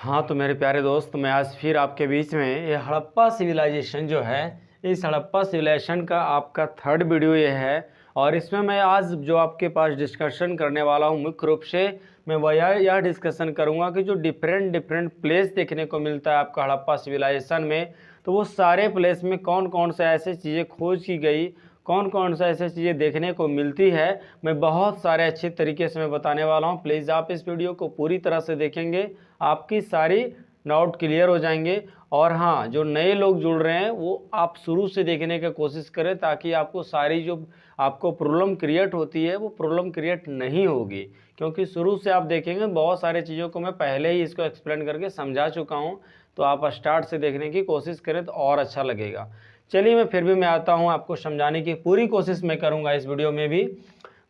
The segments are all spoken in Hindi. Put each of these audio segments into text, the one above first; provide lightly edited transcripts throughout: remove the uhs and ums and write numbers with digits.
हाँ तो मेरे प्यारे दोस्त, मैं आज फिर आपके बीच में ये हड़प्पा सिविलाइजेशन जो है, इस हड़प्पा सिविलाइजेशन का आपका थर्ड वीडियो ये है। और इसमें मैं आज जो आपके पास डिस्कशन करने वाला हूँ, मुख्य रूप से मैं वह यह डिस्कशन करूँगा कि जो डिफरेंट प्लेस देखने को मिलता है आपका हड़प्पा सिविलाइजेशन में, तो वो सारे प्लेस में कौन कौन से ऐसी चीज़ें खोज की गई, कौन कौन सा ऐसी चीज़ें देखने को मिलती है, मैं बहुत सारे अच्छे तरीके से मैं बताने वाला हूँ। प्लीज़ आप इस वीडियो को पूरी तरह से देखेंगे, आपकी सारी डाउट क्लियर हो जाएंगे। और हाँ, जो नए लोग जुड़ रहे हैं वो आप शुरू से देखने की कोशिश करें, ताकि आपको सारी जो आपको प्रॉब्लम क्रिएट होती है वो प्रॉब्लम क्रिएट नहीं होगी। क्योंकि शुरू से आप देखेंगे बहुत सारी चीज़ों को मैं पहले ही इसको एक्सप्लेन करके समझा चुका हूँ, तो आप स्टार्ट से देखने की कोशिश करें तो और अच्छा लगेगा। चलिए मैं फिर भी मैं आता हूँ, आपको समझाने की पूरी कोशिश मैं करूँगा इस वीडियो में भी।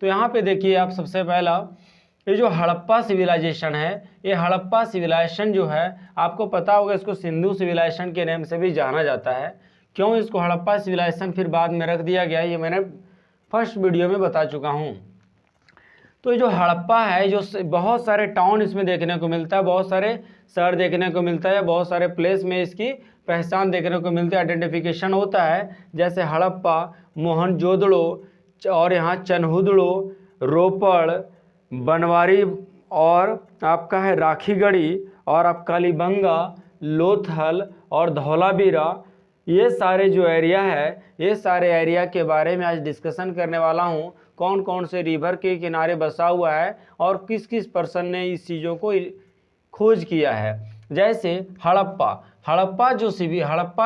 तो यहाँ पे देखिए आप, सबसे पहला ये जो हड़प्पा सिविलाइजेशन है, ये हड़प्पा सिविलाइजेशन जो है आपको पता होगा, इसको सिंधु सिविलाइजेशन के नाम से भी जाना जाता है। क्यों इसको हड़प्पा सिविलाइजेशन फिर बाद में रख दिया गया, ये मैंने फर्स्ट वीडियो में बता चुका हूँ। तो ये जो हड़प्पा है, जो बहुत सारे टाउन इसमें देखने को मिलता है, बहुत सारे शहर देखने को मिलता है, बहुत सारे प्लेस में इसकी पहचान देखने को मिलती है, आइडेंटिफिकेशन होता है। जैसे हड़प्पा, मोहनजोदड़ो, और यहाँ चनहुदड़ो, रोपड़, बनवारी, और आपका है राखीगढ़ी, और आप कालीबंगा, लोथल और धौलावीरा, ये सारे जो एरिया है, ये सारे एरिया के बारे में आज डिस्कशन करने वाला हूँ। कौन कौन से रिवर के किनारे बसा हुआ है और किस किस पर्सन ने इस चीज़ों को खोज किया है। जैसे हड़प्पा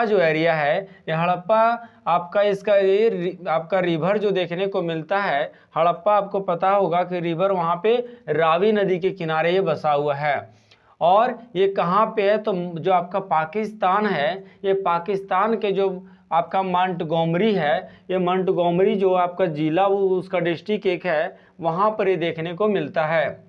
जो एरिया है, ये हड़प्पा आपका, इसका ये आपका रिवर जो देखने को मिलता है हड़प्पा, आपको पता होगा कि रिवर वहाँ पे रावी नदी के किनारे ये बसा हुआ है। और ये कहाँ पे है, तो जो आपका पाकिस्तान है, ये पाकिस्तान के जो आपका मंटगोमरी है, ये मंटगोमरी जो आपका जिला, वो उसका डिस्ट्रिक्ट एक है, वहाँ पर ये देखने को मिलता है।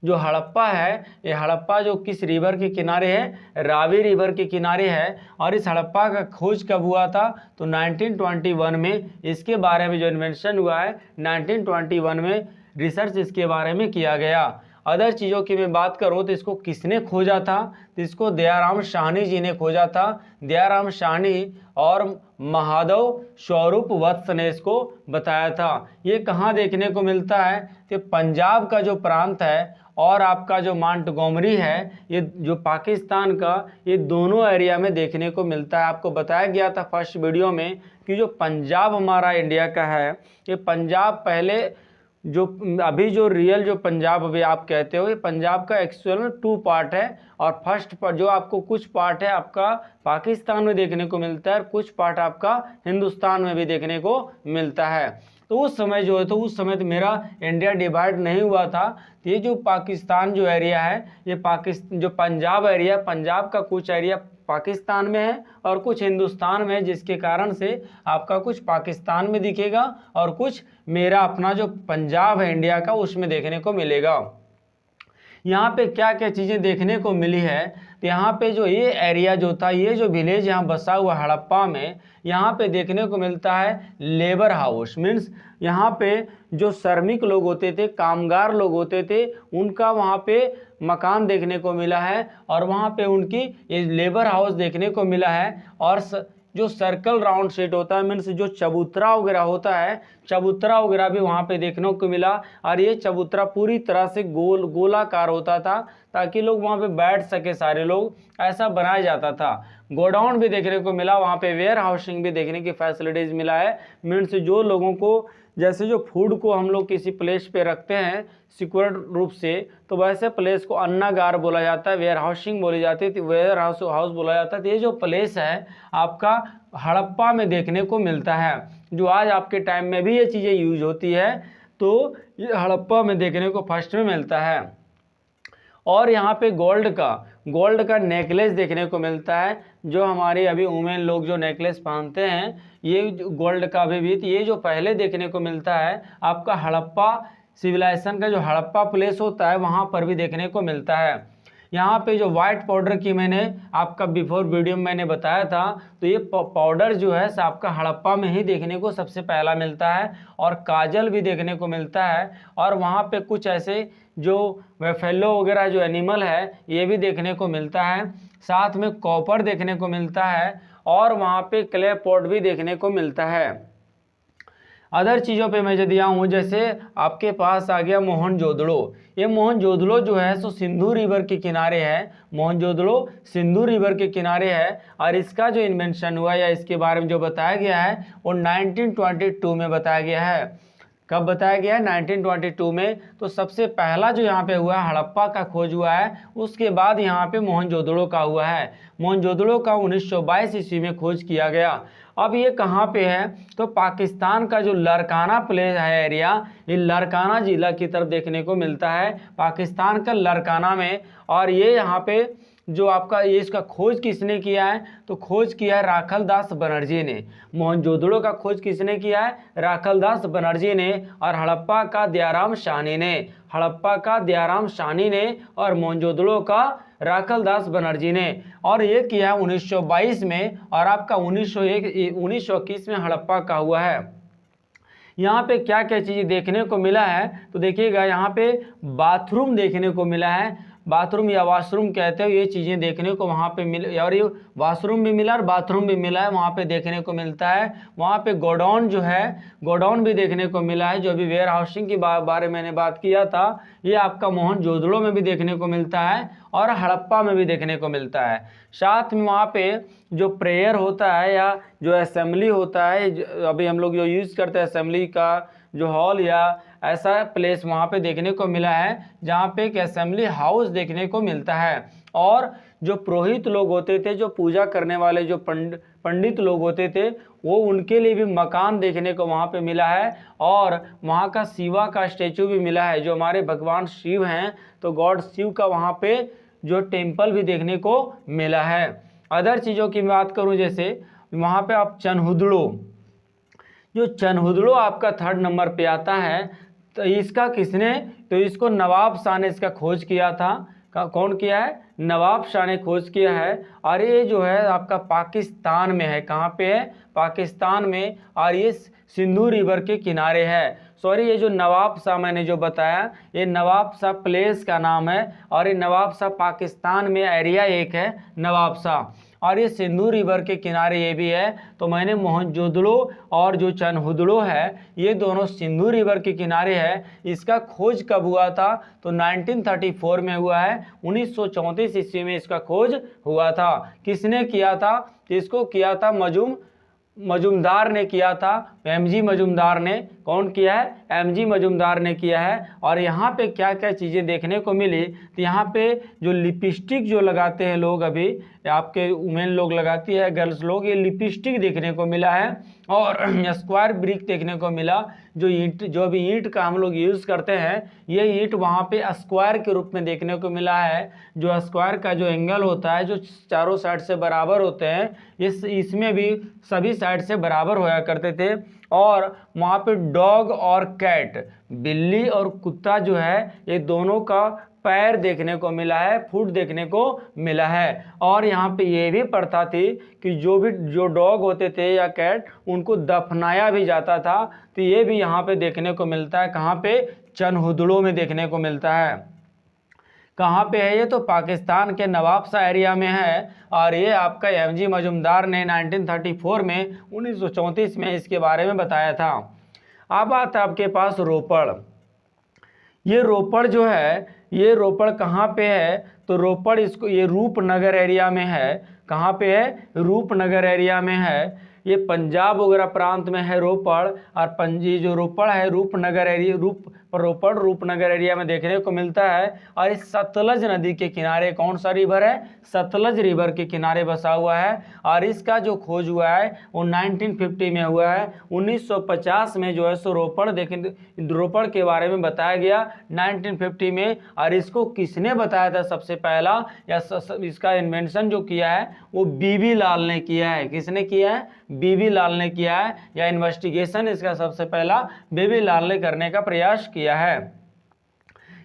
जो हड़प्पा है, ये हड़प्पा जो किस रिवर के किनारे है, रावी रिवर के किनारे है। और इस हड़प्पा का खोज कब हुआ था, तो 1921 में इसके बारे में जो इन्वेंशन हुआ है, 1921 में रिसर्च इसके बारे में किया गया। अदर चीज़ों की मैं बात करूँ तो इसको किसने खोजा था, तो इसको दयाराम साहनी जी ने खोजा था। दयाराम साहनी और महादेव स्वरूप वत्स ने इसको बताया था। ये कहाँ देखने को मिलता है, तो पंजाब का जो प्रांत है और आपका जो मंटगोमरी है, ये जो पाकिस्तान का, ये दोनों एरिया में देखने को मिलता है। आपको बताया गया था फर्स्ट वीडियो में कि जो पंजाब हमारा इंडिया का है, ये पंजाब पहले जो अभी जो रियल जो पंजाब अभी आप कहते हो, ये पंजाब का एक्चुअल में 2 पार्ट है। और फर्स्ट पार्ट जो आपको कुछ पार्ट है आपका पाकिस्तान में देखने को मिलता है, और कुछ पार्ट आपका हिंदुस्तान में भी देखने को मिलता है। तो उस समय जो है, तो उस समय तो मेरा इंडिया डिवाइड नहीं हुआ था। तो ये जो पाकिस्तान जो एरिया है, ये जो पंजाब एरिया, पंजाब का कुछ एरिया पाकिस्तान में है और कुछ हिंदुस्तान में है, जिसके कारण से आपका कुछ पाकिस्तान में दिखेगा और कुछ मेरा अपना जो पंजाब है इंडिया का, उसमें देखने को मिलेगा। यहाँ पे क्या क्या चीज़ें देखने को मिली है, तो यहाँ पे जो ये एरिया जो था, ये जो विलेज यहाँ बसा हुआ हड़प्पा में, यहाँ पे देखने को मिलता है लेबर हाउस। मीन्स यहाँ पे जो श्रमिक लोग होते थे, कामगार लोग होते थे, उनका वहाँ पे मकान देखने को मिला है, और वहाँ पे उनकी ये लेबर हाउस देखने को मिला है। और जो सर्कल राउंड शेड होता है, मीन्स जो चबूतरा वगैरह होता है, चबूतरा वगैरह भी वहाँ पे देखने को मिला। और ये चबूतरा पूरी तरह से गोलाकार होता था, ताकि लोग वहाँ पे बैठ सके, सारे लोग, ऐसा बनाया जाता था। गोडाउन भी देखने को मिला, वहाँ पे वेयर हाउसिंग भी देखने की फैसिलिटीज़ मिला है। मीन्स जो लोगों को, जैसे जो फूड को हम लोग किसी प्लेस पे रखते हैं सिक्योर रूप से, तो वैसे प्लेस को अन्नागार बोला जाता है, वेयर हाउसिंग बोली जाती है, तो वेयर हाउस बोला जाता है। तो ये जो प्लेस है आपका हड़प्पा में देखने को मिलता है, जो आज आपके टाइम में भी ये चीज़ें यूज होती है, तो ये हड़प्पा में देखने को फर्स्ट में मिलता है। और यहाँ पे गोल्ड का नेकलेस देखने को मिलता है, जो हमारे अभी वुमेन लोग जो नेकलेस पहनते हैं, ये गोल्ड का भी ये जो पहले देखने को मिलता है आपका हड़प्पा सिविलाइजेशन का, जो हड़प्पा प्लेस होता है वहाँ पर भी देखने को मिलता है। यहाँ पे जो वाइट पाउडर की मैंने आपका बिफोर वीडियो में मैंने बताया था, तो ये पाउडर जो है आपका हड़प्पा में ही देखने को सबसे पहला मिलता है, और काजल भी देखने को मिलता है, और वहाँ पे कुछ ऐसे जो वेफेलो वगैरह जो एनिमल है ये भी देखने को मिलता है, साथ में कॉपर देखने को मिलता है, और वहाँ पे क्ले पॉट भी देखने को मिलता है। अदर चीज़ों पे मैं यदि आऊँ, जैसे आपके पास आ गया मोहनजोदड़ो। ये मोहनजोदड़ो जो है सो सिंधु रिवर के किनारे है, मोहनजोदड़ो सिंधु रिवर के किनारे है, और इसका जो इन्वेंशन हुआ या इसके बारे में जो बताया गया है वो 1922 में बताया गया है। कब बताया गया है? 1922 में। तो सबसे पहला जो यहाँ पे हुआ है हड़प्पा का खोज हुआ है, उसके बाद यहाँ पे मोहनजोदड़ो का हुआ है। मोहनजोदड़ो का 1922 ईस्वी में खोज किया गया। अब ये कहाँ पे है? तो पाकिस्तान का जो लरकाना प्लेस है एरिया, ये लरकाना जिला की तरफ देखने को मिलता है, पाकिस्तान का लरकाना में। और ये यहाँ पे जो आपका ये इसका खोज किसने किया है? तो खोज किया है राखल दास बनर्जी ने। मोहनजोदड़ो का खोज किसने किया है? राखल दास बनर्जी ने। और हड़प्पा का दयाराम साहनी ने, हड़प्पा का दयाराम साहनी ने, और मोहनजोदड़ो का राखल दास बनर्जी ने। और ये किया 1922 में, और आपका 1921 में हड़प्पा का हुआ है। यहाँ पे क्या क्या चीज़ें देखने को मिला है? तो देखिएगा यहाँ पे बाथरूम देखने को मिला है, बाथरूम या वॉशरूम कहते हो, ये चीज़ें देखने को वहाँ पे मिल, और ये वॉशरूम भी मिला और बाथरूम भी मिला है, वहाँ पे देखने को मिलता है। वहाँ पे गोडाउन जो है, गोडाउन भी देखने को मिला है, जो अभी वेयर हाउसिंग के बारे में मैंने बात किया था, ये आपका मोहनजोदड़ो में भी देखने को मिलता है और हड़प्पा में भी देखने को मिलता है। साथ में वहाँ पे जो प्रेयर होता है या जो असेंबली होता है, अभी हम लोग जो यूज़ करते हैं असेंबली का जो हॉल या ऐसा प्लेस वहाँ पे देखने को मिला है, जहाँ पे एक असेंबली हाउस देखने को मिलता है। और जो पुरोहित लोग होते थे, जो पूजा करने वाले जो पंडित लोग होते थे, वो उनके लिए भी मकान देखने को वहाँ पे मिला है। और वहाँ का शिवा का स्टेचू भी मिला है, जो हमारे भगवान शिव हैं, तो गॉड शिव का वहाँ पे जो टेम्पल भी देखने को मिला है। अदर चीज़ों की बात करूँ, जैसे वहाँ पे आप चनहुदड़ो, जो चनहुदड़ो आपका 3rd नंबर पे आता है, तो इसका किसने, तो इसको नवाब शाह ने इसका खोज किया था। कौन किया है? नवाब शाह ने खोज किया है। और ये जो है आपका पाकिस्तान में है। कहाँ पे है? पाकिस्तान में। और ये सिंधु रिवर के किनारे है। सॉरी, ये जो नवाब शाह मैंने जो बताया, ये नवाब शाह प्लेस का नाम है, और ये नवाब शाह पाकिस्तान में एरिया एक है नवाब शाह, और ये सिंधु रिवर के किनारे ये भी है। तो मैंने मोहनजोदड़ो और जो चनहुदड़ो है, ये दोनों सिंधु रिवर के किनारे है। इसका खोज कब हुआ था? तो 1934 में हुआ है। 1934 ईस्वी में इसका खोज हुआ था। किसने किया था? इसको किया था मजूमदार ने किया था, एमजी मजूमदार ने। कौन किया है? एमजी मजूमदार ने किया है। और यहाँ पे क्या क्या चीज़ें देखने को मिली? तो यहाँ पे जो लिपस्टिक जो लगाते हैं लोग, अभी आपके वुमेन लोग लगाती है, गर्ल्स लोग, ये लिपस्टिक देखने को मिला है। और स्क्वायर ब्रिक देखने को मिला, जो ईंट, जो अभी ईंट का हम लोग यूज़ करते हैं, ये ईंट वहाँ पे स्क्वायर के रूप में देखने को मिला है। जो स्क्वायर का जो एंगल होता है, जो चारों साइड से बराबर होते हैं, इसमें भी सभी साइड से बराबर होया करते थे। और वहाँ पे डॉग और कैट, बिल्ली और कुत्ता जो है, ये दोनों का पैर देखने को मिला है, फुट देखने को मिला है। और यहाँ पे ये भी प्रथा थी कि जो डॉग होते थे या कैट, उनको दफनाया भी जाता था। तो ये भी यहाँ पे देखने को मिलता है। कहाँ पे? चनहुदड़ो में देखने को मिलता है। कहाँ पे है ये? तो पाकिस्तान के नवाब शाह एरिया में है। और ये आपका एमजी मजूमदार ने 1934 में 1934 में इसके बारे में बताया था। अब आता है आपके पास रोपड़। ये रोपड़ जो है, ये रोपड़ कहाँ पे है? तो रोपड़ इसको, ये रूपनगर एरिया में है। कहाँ पे है? रूपनगर एरिया में है। ये पंजाब वगैरह प्रांत में है रोपड़। और पंजी जो रोपड़ है, रूपनगर एरिया, रोपड़ रूपनगर एरिया में देखने को मिलता है। और इस सतलज नदी के किनारे, कौन सा रिवर है? सतलज रिवर के किनारे बसा हुआ है। और इसका जो खोज हुआ है वो 1950 में हुआ है। 1950 में जो है सो रोपड़ के बारे में बताया गया 1950 में। और इसको किसने बताया था सबसे पहला, या इसका इन्वेंशन जो किया है वो बीबी लाल ने किया है। किसने किया है? बीबी लाल ने किया है, या इन्वेस्टिगेशन इसका सबसे पहला बीबी लाल ने करने का प्रयास किया है।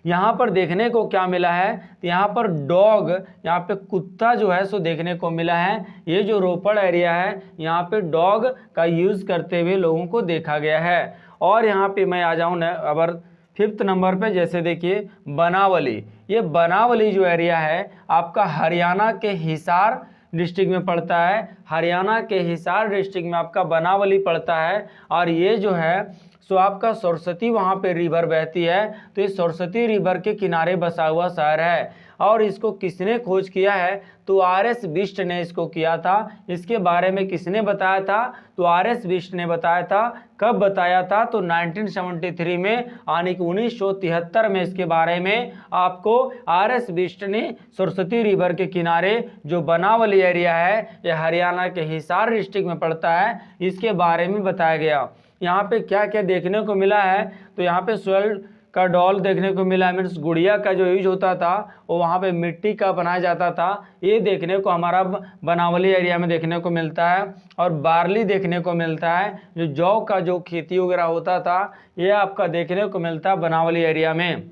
यहाँ पर देखने को क्या मिला है, तो यहाँ पर डॉग, यहाँ पे कुत्ता जो है सो देखने को मिला है। ये जो रोपड़ एरिया है यहाँ पे डॉग का यूज़ करते हुए लोगों को देखा गया है। और यहाँ पे मैं आ जाऊँ न अगर 5th नंबर पे, जैसे देखिए बनावली। ये बनावली जो एरिया है आपका हरियाणा के हिसार डिस्ट्रिक्ट में पड़ता है। हरियाणा के हिसार डिस्ट्रिक्ट में आपका बनावली पड़ता है। और ये जो है सो आपका सरस्वती वहाँ पे रिवर बहती है, तो ये सरस्वती रिवर के किनारे बसा हुआ शहर है। और इसको किसने खोज किया है, तो आर.एस. बिष्ट ने इसको किया था। इसके बारे में किसने बताया था, तो आर.एस. बिष्ट ने बताया था। कब बताया था, तो 1973 में, यानी कि 1973 में इसके बारे में आपको आर.एस. बिष्ट ने सरस्वती रिवर के किनारे जो बनावली एरिया है, यह हरियाणा के हिसार डिस्ट्रिक्ट में पड़ता है, इसके बारे में बताया गया। यहाँ पे क्या क्या देखने को मिला है, तो यहाँ पे सोयल का डॉल देखने को मिला है। मीन्स गुड़िया का जो यूज होता था वो वहाँ पे मिट्टी का बनाया जाता था, ये देखने को हमारा बनावली एरिया में देखने को मिलता है। और बार्ली देखने को मिलता है, जो जौ का जो खेती वगैरह होता था, ये आपका देखने को मिलता है बनावली एरिया में।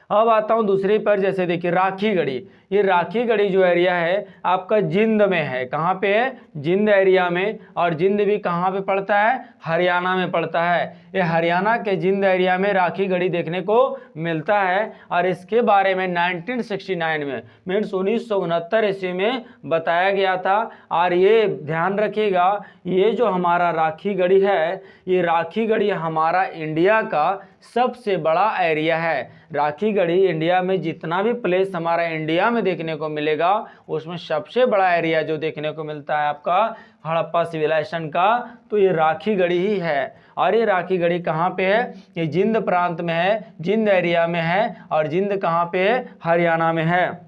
अब आता हूँ दूसरी पर, जैसे देखिए राखी गढ़ी। ये राखी गढ़ी जो एरिया है आपका जिंद में है। कहाँ पे है, जिंद एरिया में। और जिंद भी कहाँ पे पड़ता है, हरियाणा में पड़ता है। ये हरियाणा के जिंद एरिया में राखी गढ़ी देखने को मिलता है। और इसके बारे में 1969 में, मीन्स 1969 ईस्वी में बताया गया था। और ये ध्यान रखिएगा, ये जो हमारा राखी गढ़ी है, ये राखी गढ़ी हमारा इंडिया का सबसे बड़ा एरिया है। राखी गढ़ी इंडिया में जितना भी प्लेस हमारा इंडिया में देखने को मिलेगा, उसमें सबसे बड़ा एरिया जो देखने को मिलता है आपका हड़प्पा सिविलाइजेशन का, तो ये राखी गढ़ी ही है। और ये राखी गढ़ी कहाँ पे है, ये जिंद प्रांत में है, जिंद एरिया में है। और जिंद कहाँ पे है, हरियाणा में है।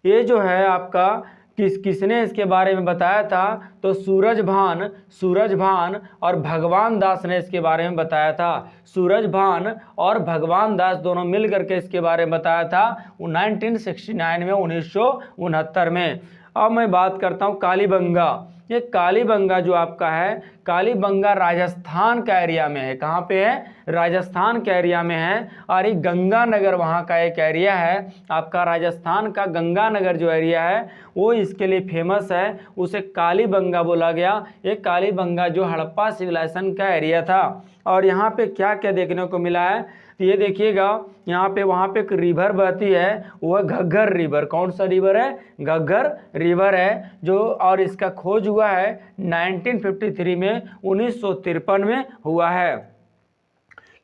ये जो है आपका किसने इसके बारे में बताया था, तो सूरजभान और भगवान दास ने इसके बारे में बताया था। सूरजभान और भगवान दास दोनों मिल करके इसके बारे में बताया था 1969 में, 1969 में। अब मैं बात करता हूँ कालीबंगा। ये कालीबंगा जो आपका है, कालीबंगा राजस्थान का एरिया में है। कहाँ पे है, राजस्थान के एरिया में है। और ये गंगानगर वहाँ का एक एरिया है आपका, राजस्थान का गंगानगर जो एरिया है वो इसके लिए फेमस है, उसे कालीबंगा बोला गया। ये कालीबंगा जो हड़प्पा सिविलाइजेशन का एरिया था। और यहाँ पे क्या क्या देखने को मिला है, तो ये देखिएगा यहाँ पे वहाँ पे एक रिवर बहती है, वह घग्गर रिवर। कौन सा रिवर है, घग्गर रिवर है जो, और इसका खोज हुआ है 1953 में, 1953 में हुआ है।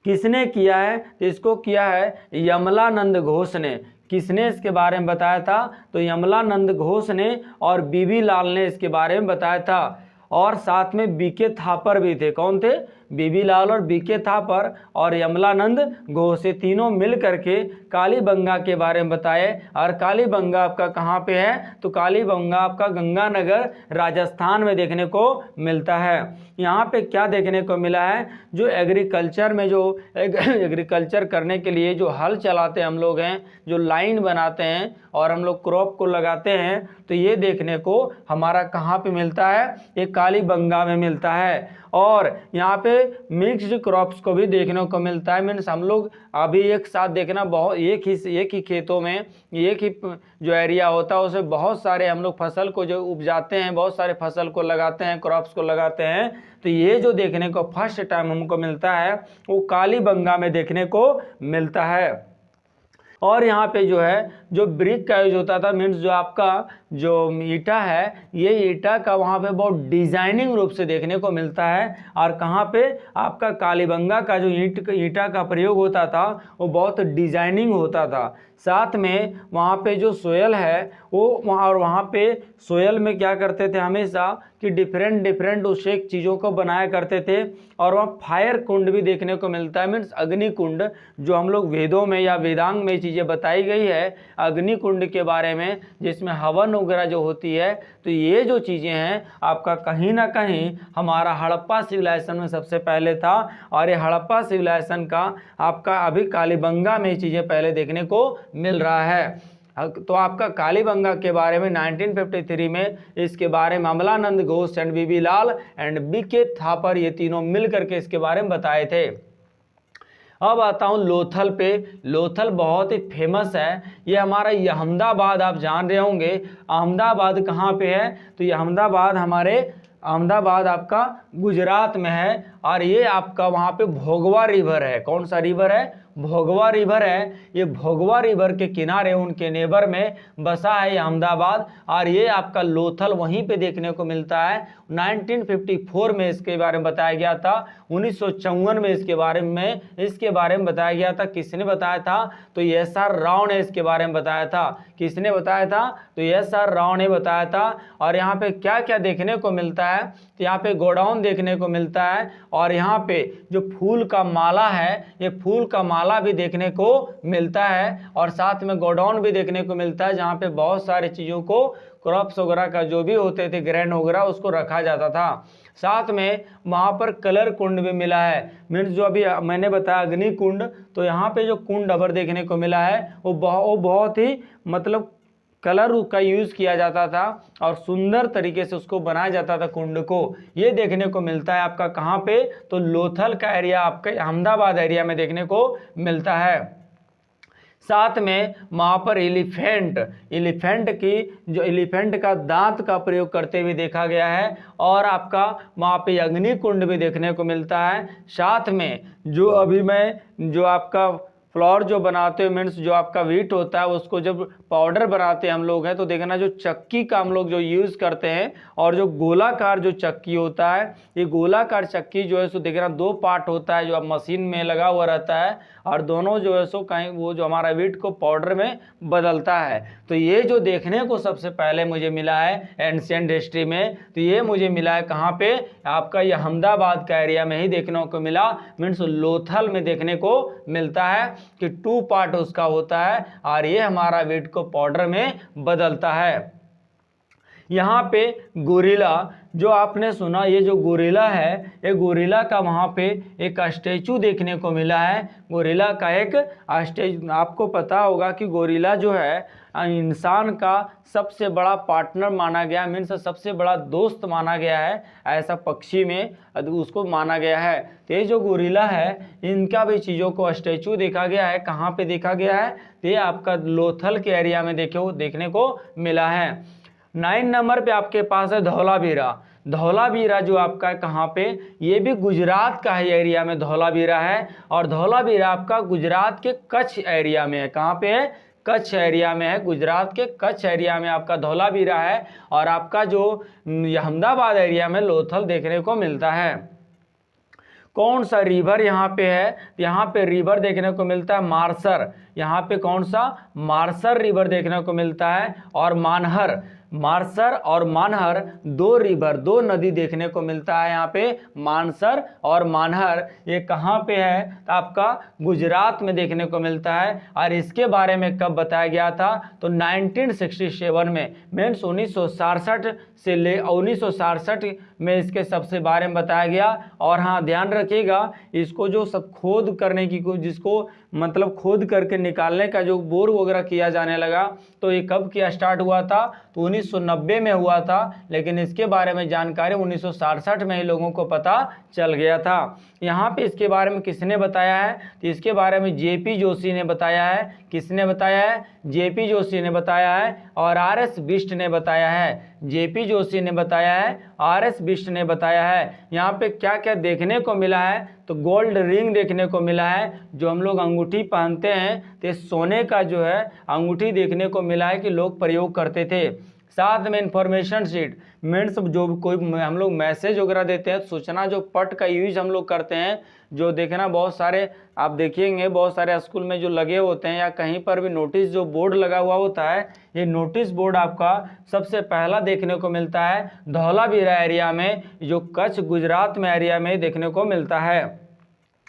किसने किया है, तो इसको किया है यमलानंद घोष ने। किसने इसके बारे में बताया था, तो यमलानंद घोष ने और बीबी लाल ने इसके बारे में बताया था। और साथ में बीके थापर भी थे। कौन थे, बीबी लाल और बीके थापर और यमलानंद घोष, ये तीनों मिल करके कालीबंगा के बारे में बताए। और कालीबंगा आपका कहाँ पे है, तो कालीबंगा आपका गंगानगर राजस्थान में देखने को मिलता है। यहाँ पे क्या देखने को मिला है, जो एग्रीकल्चर में जो एग्रीकल्चर करने के लिए जो हल चलाते हम लोग हैं, जो लाइन बनाते हैं और हम लोग क्रॉप को लगाते हैं, तो ये देखने को हमारा कहाँ पे मिलता है, ये कालीबंगा में मिलता है। और यहाँ पे मिक्स्ड क्रॉप्स को भी देखने को मिलता है। मीन्स हम लोग अभी एक साथ देखना, बहुत एक ही खेतों में एक ही जो एरिया होता है उसे बहुत सारे हम लोग फसल को जो उपजाते हैं, बहुत सारे फसल को लगाते हैं, क्रॉप्स को लगाते हैं। तो ये जो देखने को फर्स्ट टाइम हमको मिलता है वो कालीबंगा में देखने को मिलता है। और यहाँ पे जो है जो ब्रिक का यूज होता था, मीन्स जो आपका जो ईटा है, ये ईटा का वहाँ पे बहुत डिजाइनिंग रूप से देखने को मिलता है। और कहाँ पे आपका कालीबंगा का जो ईटा का प्रयोग होता था वो बहुत डिजाइनिंग होता था। साथ में वहाँ पे जो सोयल है वो वहाँ पे सोयल में क्या करते थे हमेशा कि डिफरेंट उससे चीज़ों को बनाया करते थे। और वहाँ फायर कुंड भी देखने को मिलता है, मीन्स अग्नि कुंड, जो हम लोग वेदों में या वेदांग में चीज़ें बताई गई है अग्नि कुंड के बारे में, जिसमें हवन वगैरह जो होती है। तो ये जो चीज़ें हैं आपका कहीं ना कहीं हमारा हड़प्पा सिविलाइजेशन में सबसे पहले था। और ये हड़प्पा सिविलाइजेशन का आपका अभी कालीबंगा में ये चीज़ें पहले देखने को मिल रहा है। तो आपका कालीबंगा के बारे में 1953 में इसके बारे में Amalananda Ghosh and BB Lal and BK Thapar, ये तीनों मिल करके इसके बारे में बताए थे। अब आता हूँ लोथल पे। लोथल बहुत ही फेमस है, ये हमारा ये अहमदाबाद आप जान रहे होंगे। अहमदाबाद कहाँ पे है? तो ये अहमदाबाद आपका गुजरात में है, और ये आपका वहाँ पे भोगवा रिवर है। कौन सा रिवर है? भोगवा रिवर है। ये भोगवा रिवर के किनारे उनके नेबर में बसा है ये अहमदाबाद, और ये आपका लोथल वहीं पे देखने को मिलता है। 1954 में इसके बारे में बताया गया था, 1954 में इसके बारे में बताया गया था। किसने बताया था? तो एस.आर. राव ने इसके बारे में बताया था। किसने बताया था? तो एस.आर. राव ने बताया था। और यहाँ पे क्या क्या देखने को मिलता है? तो यहाँ पे गोडाउन देखने को मिलता है, और यहाँ पे जो फूल का माला है, ये फूल का माला भी देखने को मिलता है, और साथ में गोडाउन भी देखने को मिलता है, जहाँ पे बहुत सारी चीज़ों को, क्रॉप्स वगैरह का जो भी होते थे, ग्रेन वगैरह, उसको रखा जाता था। साथ में वहाँ पर कलर कुंड भी मिला है, मीन्स जो अभी मैंने बताया अग्नि कुंड, तो यहाँ पे जो कुंड अबर देखने को मिला है वो बहुत ही मतलब कलर का यूज़ किया जाता था, और सुंदर तरीके से उसको बनाया जाता था कुंड को। ये देखने को मिलता है आपका कहाँ पे? तो लोथल का एरिया आपके अहमदाबाद एरिया में देखने को मिलता है। साथ में वहाँ पर एलिफेंट का दांत का प्रयोग करते हुए देखा गया है, और आपका वहाँ पे अग्नि कुंड भी देखने को मिलता है। साथ में जो आपका फ्लोर जो बनाते हैं, मीन्स जो आपका व्हीट होता है, उसको जब पाउडर बनाते हैं हम लोग हैं, तो देखना जो चक्की का हम लोग जो यूज़ करते हैं, और जो गोलाकार जो चक्की होता है, ये गोलाकार चक्की जो है सो देखना 2 पार्ट होता है, जो अब मशीन में लगा हुआ रहता है, और दोनों जो है सो कहीं वो जो हमारा व्हीट को पाउडर में बदलता है। तो ये जो देखने को सबसे पहले मुझे मिला है एंशिएंट हिस्ट्री में, तो ये मुझे मिला है कहाँ पे? आपका ये अहमदाबाद का एरिया में ही देखने को मिला, मीन्स लोथल में देखने को मिलता है कि 2 पार्ट उसका होता है, और ये हमारा व्हीट को पाउडर में बदलता है। यहाँ पे गोरिल्ला जो आपने सुना, ये जो गोरिल्ला है, ये गोरिल्ला का वहाँ पे एक स्टैचू देखने को मिला है। गोरिल्ला का एक स्टैचू, आपको पता होगा कि गोरिल्ला जो है इंसान का सबसे बड़ा पार्टनर माना गया, मीन्स सबसे बड़ा दोस्त माना गया है, ऐसा पक्षी में उसको माना गया है। तो ये जो गोरिल्ला है, इनका भी चीज़ों को स्टैचू देखा गया है। कहाँ पे देखा गया है? तो ये आपका लोथल के एरिया में देखने को मिला है। 9 नंबर पे आपके पास है धौलावीरा। धौलावीरा जो आपका कहाँ पे? ये भी गुजरात का ही एरिया में धौलावीरा है, और धौलावीरा आपका गुजरात के कच्छ एरिया में है। कहाँ पे है? कच्छ एरिया में है। गुजरात के कच्छ एरिया में आपका धौलावीरा है, और आपका जो अहमदाबाद एरिया में लोथल देखने को मिलता है। कौन सा रिवर यहाँ पे है? यहाँ पे रिवर देखने को मिलता है मार्सर। यहाँ पे कौन सा? मार्सर रिवर देखने को मिलता है, और मानहर। मार्सर और मानहर 2 रिवर, 2 नदी देखने को मिलता है यहाँ पे, मानसर और मानहर। ये कहाँ पे है? तो आपका गुजरात में देखने को मिलता है। और इसके बारे में कब बताया गया था? तो 1967 में, मीन्स 1967 से 1967 में इसके सबसे बारे में बताया गया। और हाँ, ध्यान रखिएगा, इसको जो सब खोद करने की, जिसको मतलब खोद करके निकालने का जो बोर वगैरह किया जाने लगा, तो ये कब किया स्टार्ट हुआ था? तो 1990 में हुआ था, लेकिन इसके बारे में जानकारी 1967 में ही लोगों को पता चल गया था। यहाँ पे इसके बारे में किसने बताया है? तो इसके बारे में जेपी जोशी ने बताया है। किसने बताया है? जेपी जोशी ने बताया है, और आर.एस. बिष्ट ने बताया है। जेपी जोशी ने बताया है, आर.एस. बिष्ट ने बताया है। यहाँ पे क्या क्या देखने को मिला है? तो गोल्ड रिंग देखने को मिला है, जो हम लोग अंगूठी पहनते हैं, तो सोने का जो है अंगूठी देखने को मिला है कि लोग प्रयोग करते थे। साथ में इंफॉर्मेशन शीट, मीन्स जो कोई हम लोग मैसेज वगैरह देते हैं, सूचना जो पट का यूज हम लोग करते हैं, जो देखना बहुत सारे आप देखेंगे बहुत सारे स्कूल में जो लगे होते हैं, या कहीं पर भी नोटिस जो बोर्ड लगा हुआ होता है, ये नोटिस बोर्ड आपका सबसे पहला देखने को मिलता है धौलावीरा एरिया में, जो कच्छ गुजरात में एरिया में देखने को मिलता है।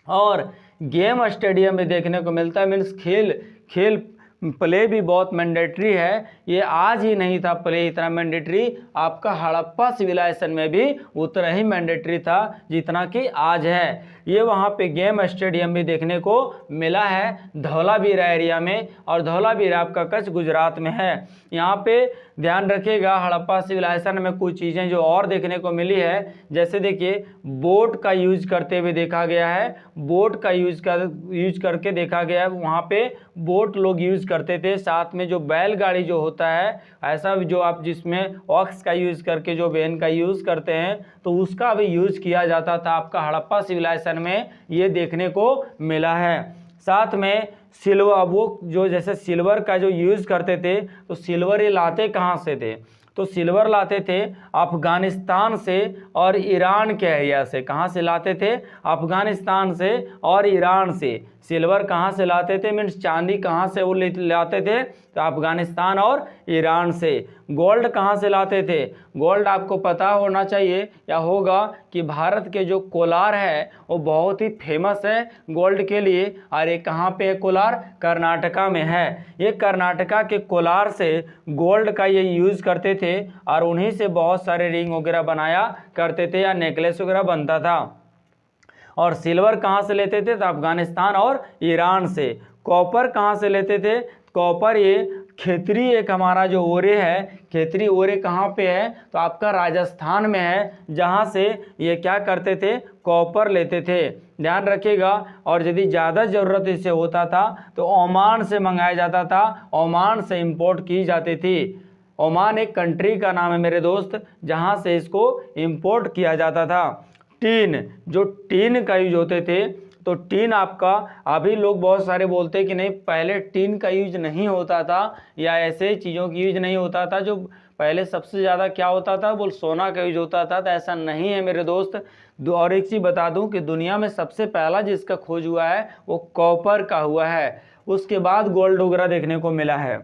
और गेम स्टेडियम में देखने को मिलता है, मीन्स खेल प्ले भी बहुत मैंडेटरी है। ये आज ही नहीं था प्ले इतना मैंडेटरी, आपका हड़प्पा सिविलाइजेशन में भी उतना ही मैंडेटरी था जितना कि आज है। ये वहाँ पे गेम स्टेडियम भी देखने को मिला है धौलावीरा एरिया में, और धौलावीरा आपका कच्छ गुजरात में है। यहाँ पे ध्यान रखिएगा, हड़प्पा सिविलाइजेशन में कुछ चीज़ें जो और देखने को मिली है, जैसे देखिए बोट का यूज करते हुए देखा गया है, बोट का यूज करके देखा गया है। वहाँ पे बोट लोग यूज करते थे, साथ में जो बैलगाड़ी जो होता है ऐसा जो आप जिसमें ऑक्स का यूज करके जो वेन का यूज करते हैं, तो उसका भी यूज किया जाता था आपका हड़प्पा सिविलाइजेशन में, ये देखने को मिला है। साथ में सिल्वर, वो जो जैसे सिल्वर का जो यूज करते थे, तो सिल्वर ये लाते कहाँ से थे, तो सिल्वर लाते थे अफगानिस्तान से और ईरान के एरिया से। कहाँ से लाते थे, अफगानिस्तान से और ईरान से। सिल्वर कहाँ से लाते थे, मीन्स चांदी कहाँ से वो लाते थे, तो अफगानिस्तान और ईरान से। गोल्ड कहाँ से लाते थे, गोल्ड आपको पता होना चाहिए या होगा कि भारत के जो कोलार है वो बहुत ही फेमस है गोल्ड के लिए। और ये कहाँ पे है कोलार, कर्नाटका में है। ये कर्नाटका के कोलार से गोल्ड का ये यूज़ करते थे, और उन्हीं से बहुत सारे रिंग वगैरह बनाया करते थे या नेकलेस वगैरह बनता था। और सिल्वर कहाँ से लेते थे, तो अफगानिस्तान और ईरान से। कॉपर कहाँ से लेते थे, कॉपर ये खेतरी एक हमारा जो ओरे है, खेतरी ओरे कहाँ पे है, तो आपका राजस्थान में है, जहाँ से ये क्या करते थे, कॉपर लेते थे। ध्यान रखिएगा। और यदि ज़्यादा ज़रूरत इससे होता था तो ओमान से मंगाया जाता था, ओमान से इंपोर्ट की जाती थी। ओमान एक कंट्री का नाम है मेरे दोस्त, जहाँ से इसको इंपोर्ट किया जाता था। टीन, जो टीन का यूज होते थे, तो टीन आपका, अभी लोग बहुत सारे बोलते हैं कि नहीं पहले टीन का यूज नहीं होता था या ऐसे चीज़ों की यूज नहीं होता था। जो पहले सबसे ज़्यादा क्या होता था, बोल सोना का यूज होता था, तो ऐसा नहीं है मेरे दोस्त। और एक चीज़ बता दूं कि दुनिया में सबसे पहला जिसका खोज हुआ है वो कॉपर का हुआ है, उसके बाद गोल्ड वगैरह देखने को मिला है।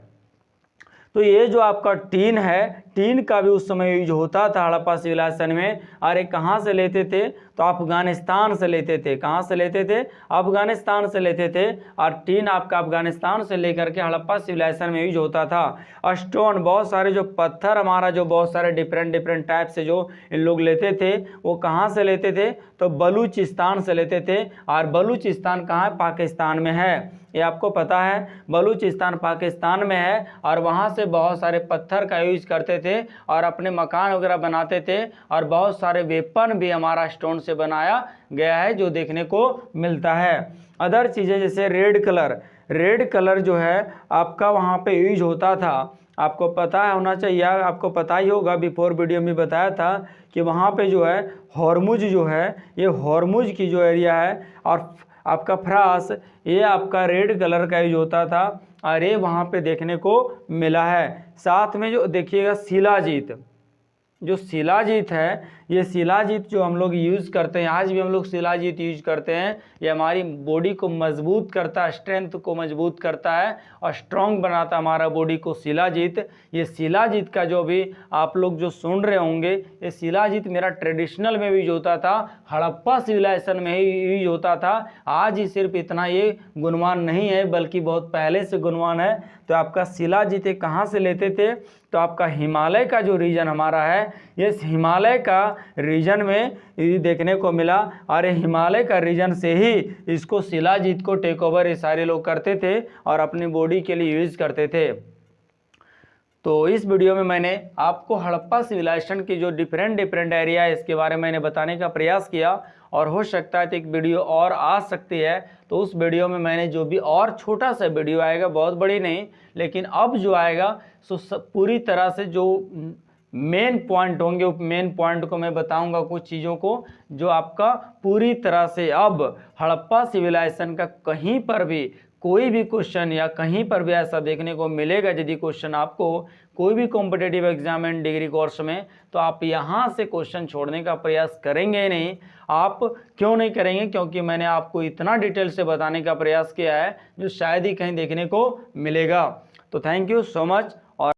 तो ये जो आपका टीन है, टीन का भी उस समय यूज होता था हड़प्पा सिविलाइजेशन में। अरे कहाँ से लेते थे, तो अफगानिस्तान से लेते थे। कहाँ से लेते थे, अफगानिस्तान से लेते थे। और टीन आपका अफगानिस्तान से लेकर के हड़प्पा सिविलाइजेशन में यूज होता था। स्टोन, बहुत सारे जो पत्थर हमारा जो बहुत सारे डिफरेंट टाइप से जो इन लोग लेते थे, वो कहाँ से लेते थे, तो बलूचिस्तान से लेते थे। और बलूचिस्तान कहाँ है, पाकिस्तान में है, ये आपको पता है। बलूचिस्तान पाकिस्तान में है, और वहाँ से बहुत सारे पत्थर का यूज करते थे और अपने मकान वगैरह बनाते थे। और बहुत सारे वेपन भी हमारा स्टोन से बनाया गया है जो देखने को मिलता है। अदर चीज़ें जैसे रेड कलर, रेड कलर जो है आपका वहाँ पे यूज होता था, आपको पता होना चाहिए, आपको पता ही होगा, बिफोर वीडियो में बताया था कि वहाँ पे जो है हॉर्मुज जो है, ये हॉर्मुज की जो एरिया है और आपका फ्रांस, ये आपका रेड कलर का यूज होता था। और ये वहाँ पे देखने को मिला है। साथ में जो देखिएगा शिलाजीत, जो शिलाजीत है, ये शिलाजीत जो हम लोग यूज़ करते हैं, आज भी हम लोग शिलाजीत यूज करते हैं। ये हमारी बॉडी को मजबूत करता है, स्ट्रेंथ को मजबूत करता है और स्ट्रॉन्ग बनाता है हमारा बॉडी को शिलाजीत। ये शिलाजीत का जो भी आप लोग जो सुन रहे होंगे, ये शिलाजीत मेरा ट्रेडिशनल में यूज होता था, हड़प्पा सिविलाइजेशन में ही यूज होता था। आज ही सिर्फ इतना ये गुणवान नहीं है, बल्कि बहुत पहले से गुणवान है। तो आपका शिलाजीत कहाँ से लेते थे, तो आपका हिमालय का जो रीजन हमारा है, ये हिमालय का रीजन में देखने को मिला। और हिमालय का रीजन से ही इसको शिलाजीत को टेक ओवर ये सारे लोग करते थे और अपनी बॉडी के लिए यूज करते थे। तो इस वीडियो में मैंने आपको हड़प्पा सिविलाइजेशन की जो डिफरेंट एरिया है इसके बारे में मैंने बताने का प्रयास किया। और हो सकता है तो एक वीडियो और आ सकती है, तो उस वीडियो में मैंने जो भी और छोटा सा वीडियो आएगा, बहुत बड़ी नहीं, लेकिन अब जो आएगा सो पूरी तरह से जो मेन पॉइंट होंगे, मेन पॉइंट को मैं बताऊंगा, कुछ चीज़ों को जो आपका पूरी तरह से अब हड़प्पा सिविलाइजेशन का कहीं पर भी कोई भी क्वेश्चन या कहीं पर भी ऐसा देखने को मिलेगा, यदि क्वेश्चन आपको कोई भी competitive exam and degree course में, तो आप यहाँ से क्वेश्चन छोड़ने का प्रयास करेंगे ही नहीं। आप क्यों नहीं करेंगे, क्योंकि मैंने आपको इतना डिटेल से बताने का प्रयास किया है जो शायद ही कहीं देखने को मिलेगा। तो थैंक यू सो मच।